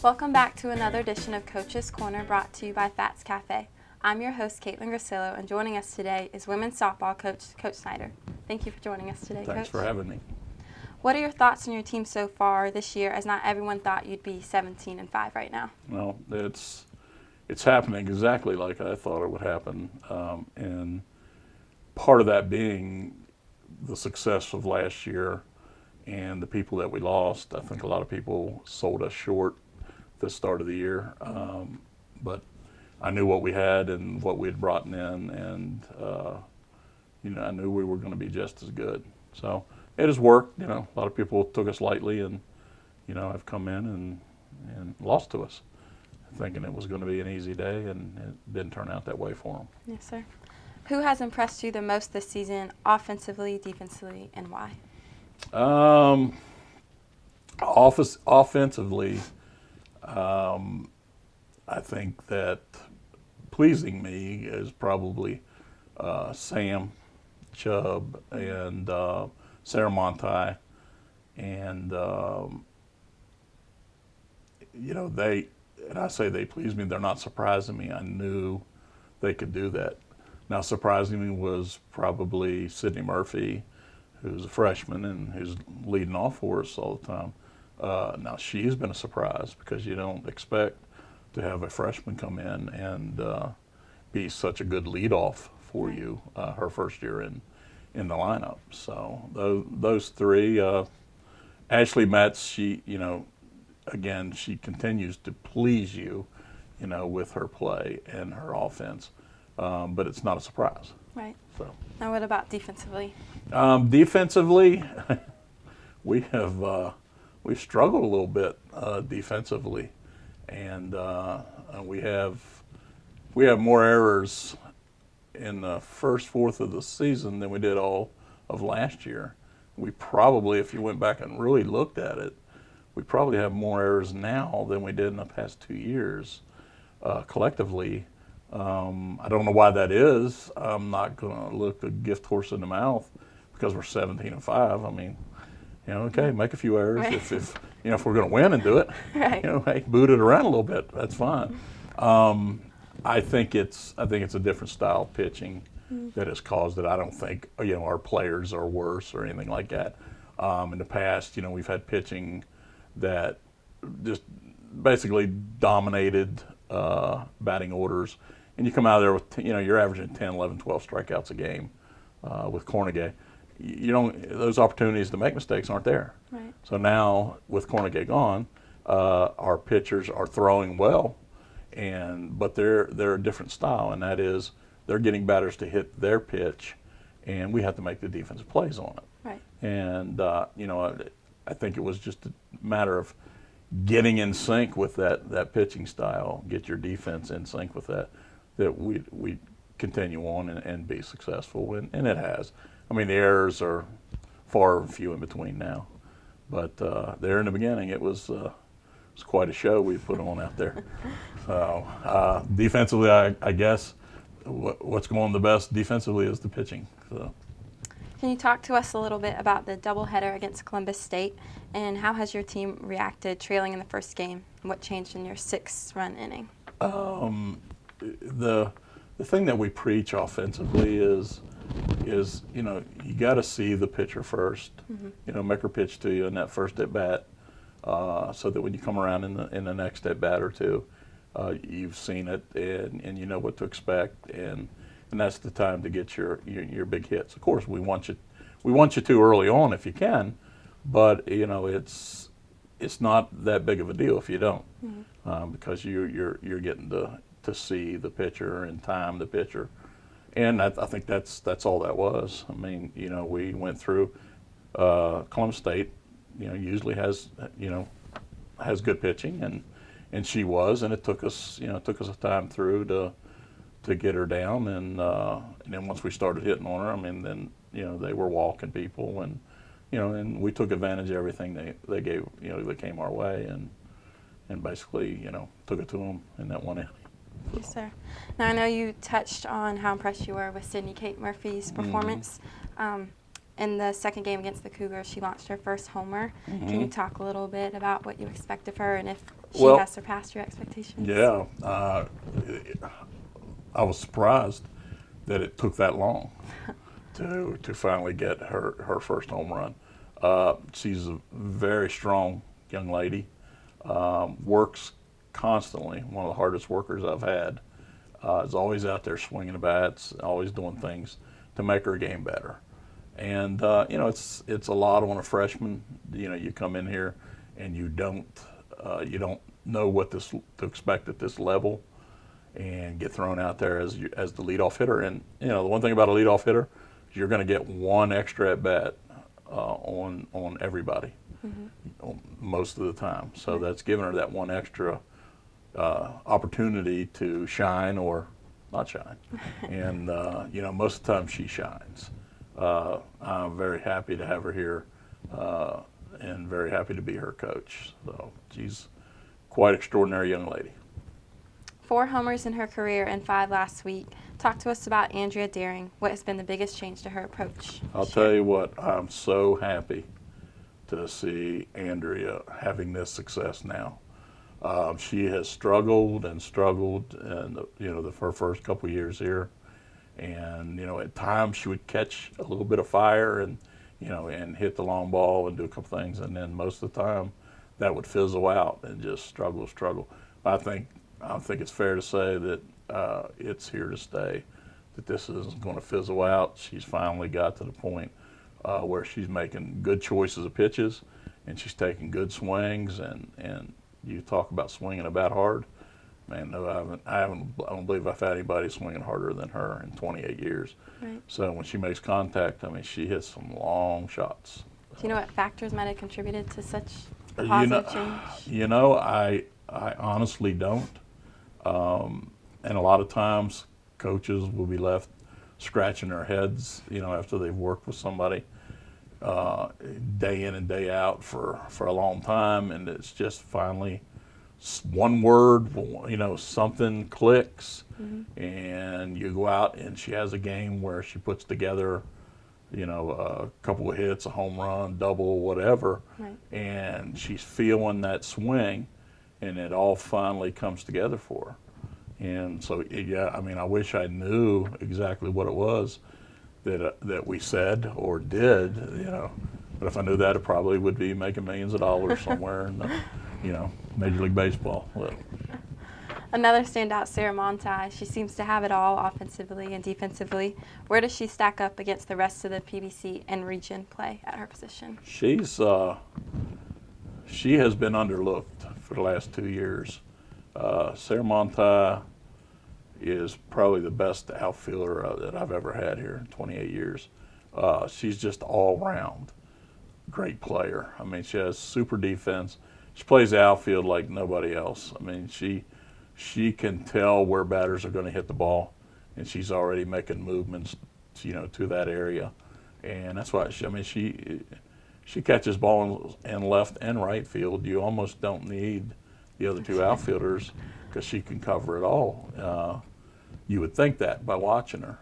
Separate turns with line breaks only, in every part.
Welcome back to another edition of Coach's Corner brought to you by Fats Cafe. I'm your host, Caitlin Grasillo, and joining us today is women's softball coach, Coach Snyder. Thank you for joining us today, Coach.
Thanks for having me.
What are your thoughts on your team so far this year, as not everyone thought you'd be 17-5 right now?
Well, it's happening exactly like I thought it would happen, and part of that being the success of last year and the people that we lost. I think a lot of people sold us short the start of the year, but I knew what we had and what we had brought in, and I knew we were going to be just as good. So it has worked. A lot of people took us lightly, and have come in and lost to us, thinking it was going to be an easy day, and it didn't turn out that way for them.
Yes, sir. Who has impressed you the most this season, offensively, defensively, and why?
Offensively, I think that pleasing me is probably Sam Chubb and Sarah Monti, and and I say they please me. They're not surprising me. I knew they could do that. Now, surprising me was probably Sydney Murphy, who's a freshman and who's leading off for us all the time. Now, she's been a surprise because you don't expect to have a freshman come in and be such a good leadoff for you her first year in the lineup. So those three. Ashley Metz, she continues to please you, with her play and her offense, but it's not a surprise.
Right.
So.
Now, what about defensively?
Defensively, we've struggled a little bit defensively, and we have more errors in the first fourth of the season than we did all of last year. We probably, if you went back and really looked at it, we probably have more errors now than we did in the past 2 years collectively. I don't know why that is. I'm not going to look a gift horse in the mouth because we're 17-5. I mean, okay, make a few errors. Right. If we're going to win and do it,
right.
Hey, boot it around a little bit. That's fine. I think it's a different style of pitching that has caused it. I don't think our players are worse or anything like that. In the past, we've had pitching that just basically dominated batting orders, and you come out of there with you're averaging 10, 11, 12 strikeouts a game with Cornegay. Those opportunities to make mistakes aren't there.
Right.
So now with Cornegay gone, our pitchers are throwing well, but they're a different style, and that is they're getting batters to hit their pitch, and we have to make the defensive plays on it.
Right.
And I think it was just a matter of getting in sync with that pitching style, get your defense in sync with that we continue on and be successful, and it has. I mean, the errors are far and few in between now, but there in the beginning it was quite a show we put on out there. So defensively, I guess what's going the best defensively is the pitching. So.
Can you talk to us a little bit about the doubleheader against Columbus State, and how has your team reacted trailing in the first game, and what changed in your 6-run inning?
The thing that we preach offensively is you got to see the pitcher first. Mm-hmm. Make her pitch to you in that first at bat, so that when you come around in the next at bat or two, you've seen it and you know what to expect, and that's the time to get your big hits. Of course, we want you to early on if you can, but it's not that big of a deal if you don't, because you're getting to see the pitcher and time the pitcher, and I think that's all that was. I mean, we went through Columbus State. Usually has good pitching, and she was, and it took us a time through to get her down, and then once we started hitting on her, I mean, then they were walking people, and and we took advantage of everything they gave, that came our way, and basically took it to them in that one inning.
Yes, sir. Now I know you touched on how impressed you were with Sydney Kate Murphy's performance. In the second game against the Cougars, she launched her first homer. Can you talk a little bit about what you expect of her, and if she
Well,
has surpassed your expectations?
yeah, I was surprised that it took that long to finally get her first home run. She's a very strong young lady. Works constantly. One of the hardest workers I've had. Is always out there swinging the bats, always doing things to make her game better. And it's a lot on a freshman. You come in here and you don't know what to expect at this level, and get thrown out there as the leadoff hitter. And the one thing about a leadoff hitter is you're going to get one extra at bat on everybody most of the time. So that's giving her that one extra opportunity to shine or not shine. And most of the time she shines. I'm very happy to have her here, and very happy to be her coach. So she's quite extraordinary young lady.
4 homers in her career and 5 last week. Talk to us about Andrea Daring. What has been the biggest change to her approach?
I'll tell you what, I'm so happy to see Andrea having this success now. She has struggled and struggled, and her first couple years here, and at times she would catch a little bit of fire and hit the long ball and do a couple things, and then most of the time that would fizzle out and just struggle. I think it's fair to say that it's here to stay, that this isn't going to fizzle out. She's finally got to the point where she's making good choices of pitches, and she's taking good swings, and you talk about swinging a bat hard. Man, no, I don't believe I've had anybody swinging harder than her in 28 years.
Right.
So when she makes contact, I mean, she hits some long shots.
Do you know what factors might have contributed to such a positive change?
I honestly don't. And a lot of times coaches will be left scratching their heads, after they've worked with somebody day in and day out for a long time, and it's just finally one word, something clicks, and you go out and she has a game where she puts together, a couple of hits, a home run, double, whatever,
Right.
and she's feeling that swing, and it all finally comes together for her. And so, I wish I knew exactly what it was that we said or did, but if I knew that, it probably would be making millions of dollars somewhere in Major League Baseball. But
Another standout, Sarah Monti. She seems to have it all offensively and defensively. Where does she stack up against the rest of the PBC and region play at her position?
she has been underlooked for the last 2 years. Sarah Monti is probably the best outfielder that I've ever had here in 28 years. She's just all round great player. I mean, she has super defense. She plays the outfield like nobody else. I mean, she can tell where batters are going to hit the ball, and she's already making movements, to that area. And that's why she catches ball in left and right field. You almost don't need the other two outfielders because she can cover it all. You would think that by watching her.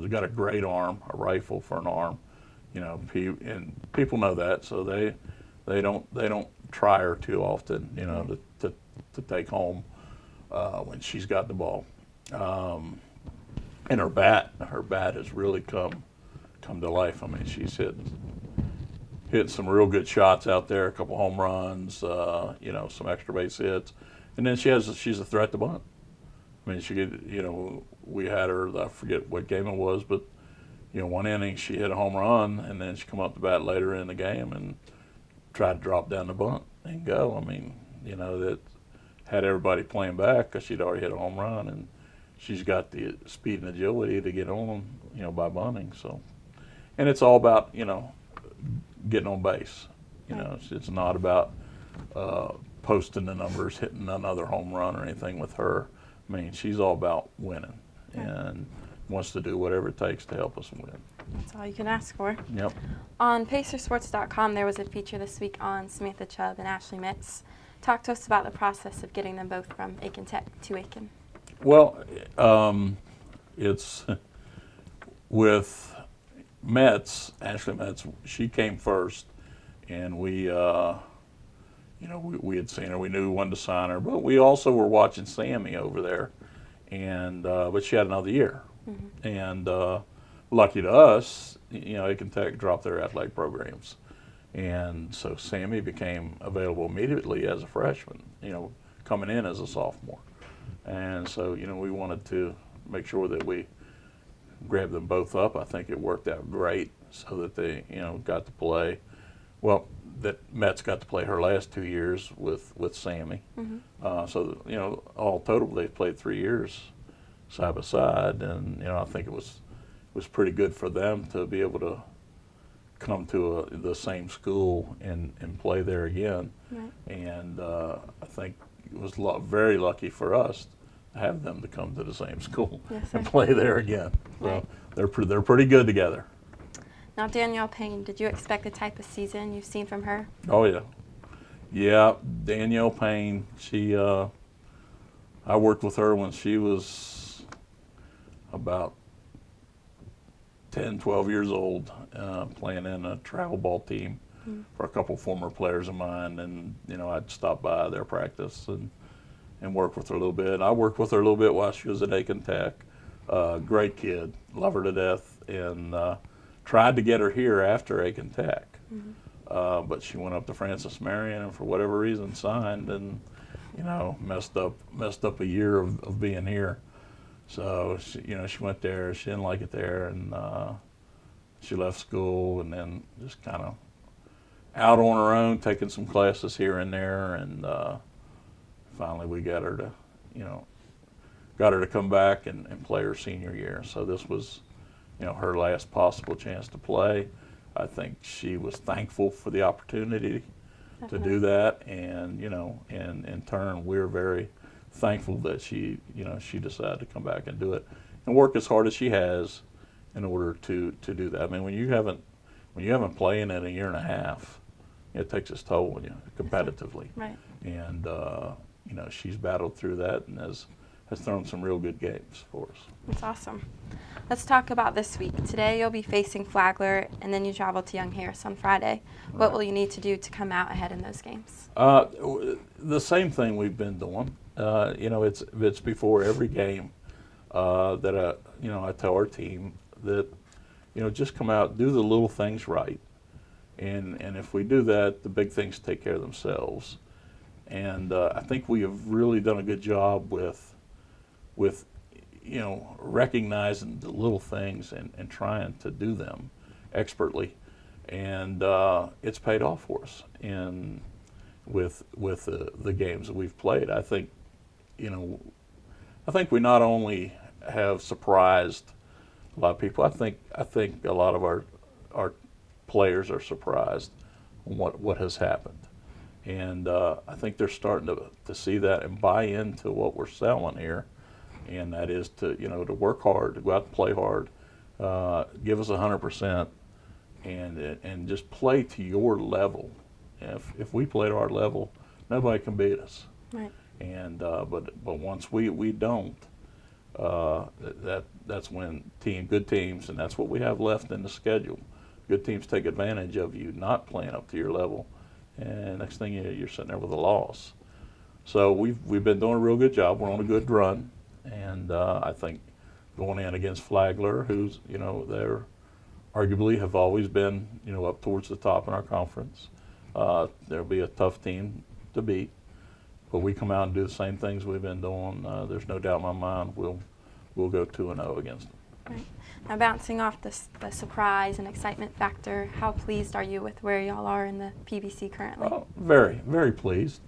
She's got a great arm, a rifle for an arm. And people know that, so they don't try her too often, to take home when she's got the ball. And her bat has really come to life. I mean, she's hit some real good shots out there, a couple home runs, some extra base hits, and then she's a threat to bunt. I mean, we had her, I forget what game it was, but one inning she hit a home run, and then she come up to bat later in the game and tried to drop down the bunt and go. I mean, that had everybody playing back because she'd already hit a home run, and she's got the speed and agility to get on, by bunting. So, and it's all about, getting on base. It's not about posting the numbers, hitting another home run or anything with her. I mean, she's all about winning and wants to do whatever it takes to help us win.
That's all you can ask for.
Yep.
On PacerSports.com, there was a feature this week on Samantha Chubb and Ashley Metz. Talk to us about the process of getting them both from Aiken Tech to Aiken.
Well, it's with Metz, Ashley Metz. She came first, and we we had seen her. We knew we wanted to sign her, but we also were watching Sammy over there, and but she had another year, and lucky to us, Aiken Tech dropped their athletic programs, and so Sammy became available immediately as a freshman. Coming in as a sophomore, and so we wanted to make sure that we grabbed them both up. I think it worked out great, so that they got to play. Well, that Metz got to play her last 2 years with Sammy. So all total they've played 3 years side by side, and I think it was pretty good for them to be able to come to the same school and play there again.
Right.
And I think it was very lucky for us to have them to come to the same school and play there again. So
Right.
they're pretty good together.
Now, Danielle Payne, did you expect the type of season you've seen from her?
Oh yeah, Danielle Payne. She, I worked with her when she was about 10, 12 years old, playing in a travel ball team for a couple former players of mine, and I'd stop by their practice and work with her a little bit. I worked with her a little bit while she was at Aiken Tech. Great kid, love her to death, and tried to get her here after Aiken Tech, but she went up to Francis Marion and for whatever reason signed, and messed up a year of being here. So she went there. She didn't like it there, and she left school, and then just kind of out on her own, taking some classes here and there, and finally we got her to come back and play her senior year. So this was her last possible chance to play. I think she was thankful for the opportunity to do that, and and in turn we're very thankful that she decided to come back and do it and work as hard as she has in order to do that. I mean, when you haven't played in a year and a half, it takes its toll on you competitively.
Right.
And she's battled through that and has thrown some real good games for us.
That's awesome. Let's talk about this week. Today you'll be facing Flagler, and then you travel to Young Harris on Friday. What will you need to do to come out ahead in those games?
The same thing we've been doing. It's before every game that I tell our team that just come out, do the little things right, and if we do that, the big things take care of themselves. And I think we have really done a good job with recognizing the little things and trying to do them expertly, and it's paid off for us. And with the games that we've played, I think we not only have surprised a lot of people. I think a lot of our players are surprised on what has happened, and I think they're starting to see that and buy into what we're selling here. And that is to work hard, to go out and play hard, give us 100%, and just play to your level. If we play to our level, nobody can beat us.
Right.
And but once we don't, that's when good teams, and that's what we have left in the schedule. Good teams take advantage of you not playing up to your level, and next thing you're sitting there with a loss. So we've been doing a real good job. We're on a good run. And I think going in against Flagler, who's they're arguably have always been up towards the top in our conference, there'll be a tough team to beat. But we come out and do the same things we've been doing. There's no doubt in my mind we'll go 2-0 against them.
Right. Now, bouncing off the surprise and excitement factor, how pleased are you with where y'all are in the PBC currently?
Very, very pleased.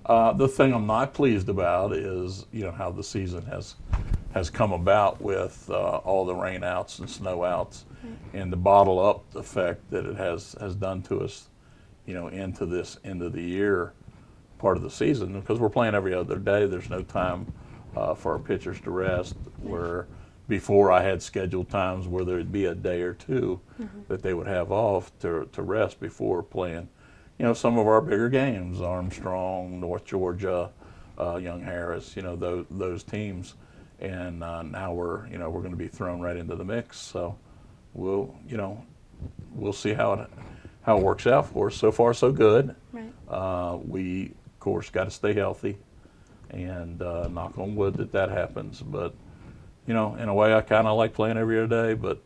The thing I'm not pleased about is, how the season has come about with all the rain outs and snow outs, and the bottle up effect that it has done to us, into this end of the year part of the season, because we're playing every other day. There's no time for our pitchers to rest, where before I had scheduled times where there'd be a day or two that they would have off to rest before playing some of our bigger games, Armstrong, North Georgia, Young Harris, those teams. And now we're going to be thrown right into the mix. So we'll see how how it works out for us. So far, so good.
Right.
We, of course, got to stay healthy, and knock on wood that happens. But, you know, in a way, I kind of like playing every other day, but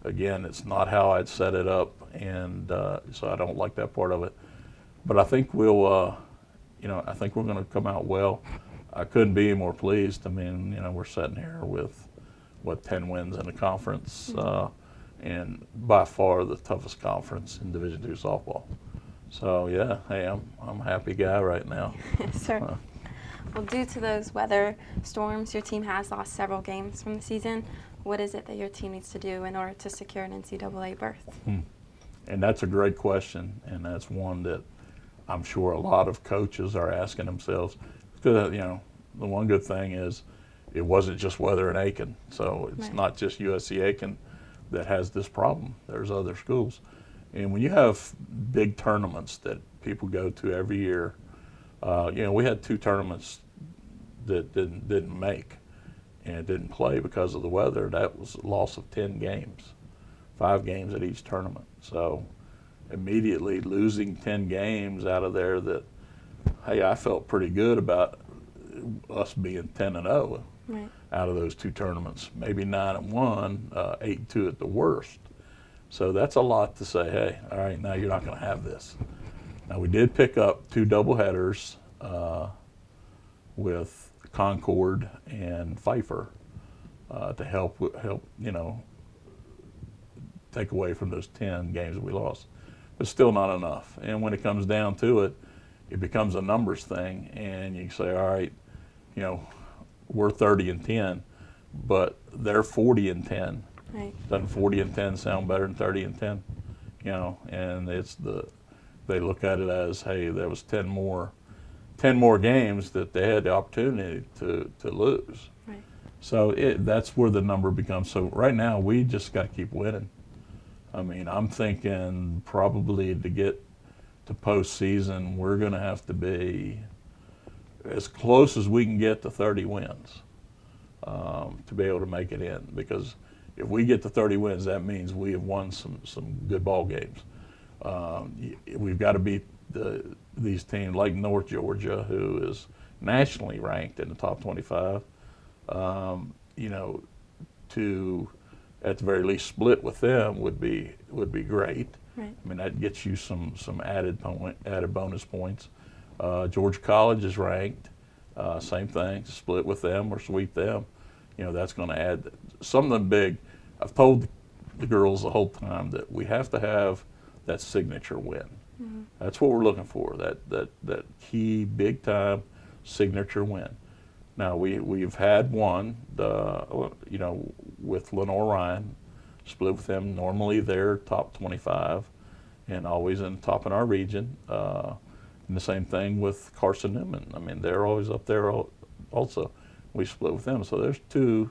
again, it's not how I'd set it up, and so I don't like that part of it. But I think we'll, you know, I think we're going to come out well. I couldn't be more pleased. I mean, you know, we're sitting here with, 10 wins in the conference, and by far the toughest conference in Division II softball. So yeah, hey, I'm a happy guy right now.
Yes, sir. Well, due to those weather storms, your team has lost several games from the season. What is it that your team needs to do in order to secure an NCAA berth?
And that's a great question, and that's one that I'm sure a lot of coaches are asking themselves. Because, you know, the one good thing is it wasn't just weather in Aiken, so it's
Right.
not just USC Aiken that has this problem. There's other schools. And when you have big tournaments that people go to every year, you know, we had 2 tournaments that didn't make and didn't play because of the weather. That was a loss of 10 games, 5 games at each tournament. So immediately losing 10 games out of there that, hey, I felt pretty good about us being 10-0
Right.
out of those 2 tournaments, maybe 9-1, 8-2 at the worst. So that's a lot to say, hey, all right, now you're not going to have this. Now we did pick up 2 doubleheaders with Concord and Pfeiffer to help you know, take away from those 10 games that we lost, but still not enough. And when it comes down to it, it becomes a numbers thing, and you say, all right, you know, we're 30-10, but they're 40-10.
Right.
Doesn't 40-10 sound better than 30-10? You know, and they look at it as, hey, there was 10 more games that they had the opportunity to lose.
Right.
So that's where the number becomes. So right now we just got to keep winning. I mean, I'm thinking probably to get to postseason, we're going to have to be as close as we can get to 30 wins to be able to make it in. Because if we get to 30 wins, that means we have won some good ball games. We've got to beat these teams like North Georgia, who is nationally ranked in the top 25. You know, to at the very least split with them would be great.
Right.
I mean, that gets you some added bonus points. Georgia College is ranked. Same thing. Split with them or sweep them. You know, that's going to add something big. I've told the girls the whole time that we have to have that signature win. Mm-hmm. That's what we're looking for. That key big time signature win. Now we've had one, you know, with Lenore Ryan, split with them. Normally they're top 25, and always in the top in our region. And the same thing with Carson Newman. I mean, they're always up there also. We split with them, so there's 2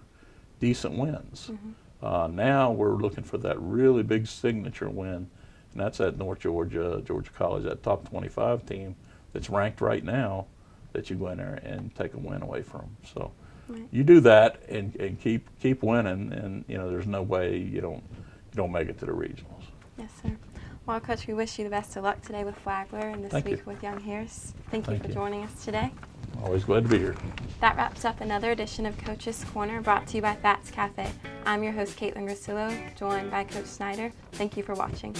decent wins. Mm-hmm. Now we're looking for that really big signature win, and that's at North Georgia, Georgia College, that top 25 team that's ranked right now, that you go in there and take a win away from. So right. You do that and keep winning, and you know there's no way you don't make it to the regionals.
Yes, sir. Well, Coach, we wish you the best of luck today with Flagler and this week with Young Harris. Thank you for joining us today.
Always glad to be here.
That wraps up another edition of Coach's Corner, brought to you by Fats Cafe. I'm your host, Caitlin Grasillo, joined by Coach Snyder. Thank you for watching.